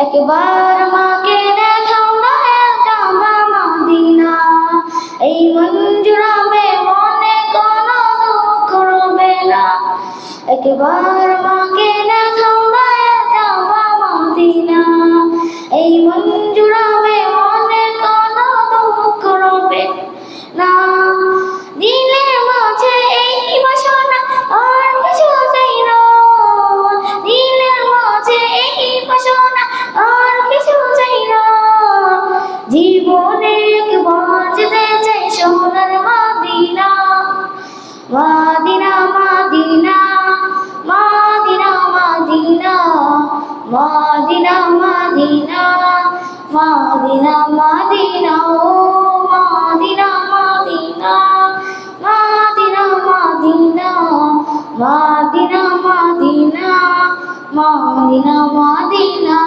একবার আমাকে দেখাও না কাবা মদিনা, এই মন জুড়াবে মনে কোনো দুঃখ রবে না। একবার আমাকে দেখাও না কাবা মদিনা, এই মন জুড়াবে মনে কোনো দুঃখ রবে না। দিলের মাঝে এই বাসনা আর কিছু চাই না, দিলের মাঝে এই বাসনা আর কিছু চাই না। জীবনে একবার যেতে চাই সোনার Medina, Medina Medina Medina Medina Medina Medina Medina Medina ও Medina Medina Medina Medina Medina Medina Medina Medina.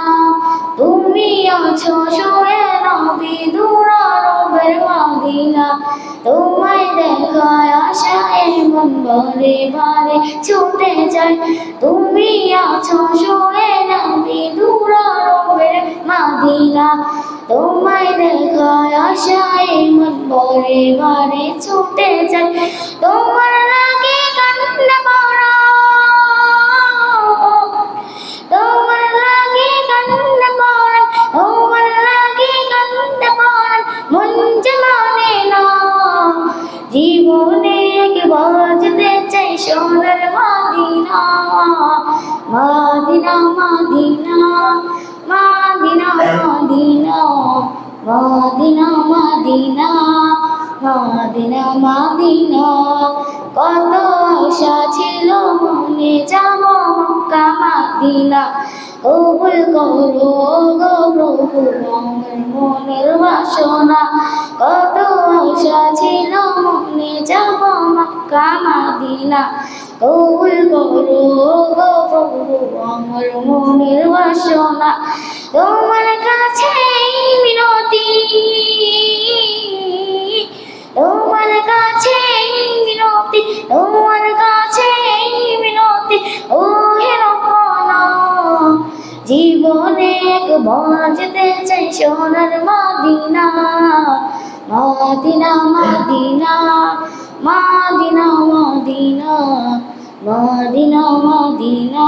তুমি আছো শুয়ে নবী দুরারবের মদিনা, তোমায় দেখায় আশায় মন বারে বারে ছুটে যায়। তুমি আছো শুয়ে নবী দুরারবের মদিনা, তোমায় দেখায় আশায় মন বারে বারে ছুটে যায়। তোমার লাগে কান্না পড়া, তোমার লাগে কান্না পড়া, তোমার লাগে কান্না পড়া মন যে মানে না। জীবনে একবার যেতে চাই সোনার Medina, Medina Medina Medina Medina Medina Medina Medina Medina. কত আশা ছিল মনে যাব মক্কা মদিনা, কবুল করো গো প্রভু আমার মনের বাসনা। কত আশা ছিল মনে যাব মক্কা মদিনা, কবুল করো গো প্রভু আমার মনের বাসনা। তোমার কাছে মিনতি, তোমার কাছে মিনতি, তোমার কাছে মিনতি ও হে রব্বানা। জীবনে একবার যেতে চাই সোনার Medina, Medina Medina Medina Medina Medina Medina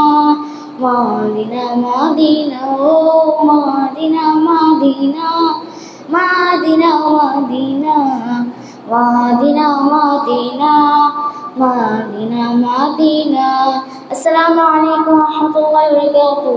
Medina Medina ও Medina Medina Medina Medina Medina Medina Medina Medina. আসসালামু আলাইকুম ওয়া রাহমাতুল্লাহি ওয়া বারাকাতুহু।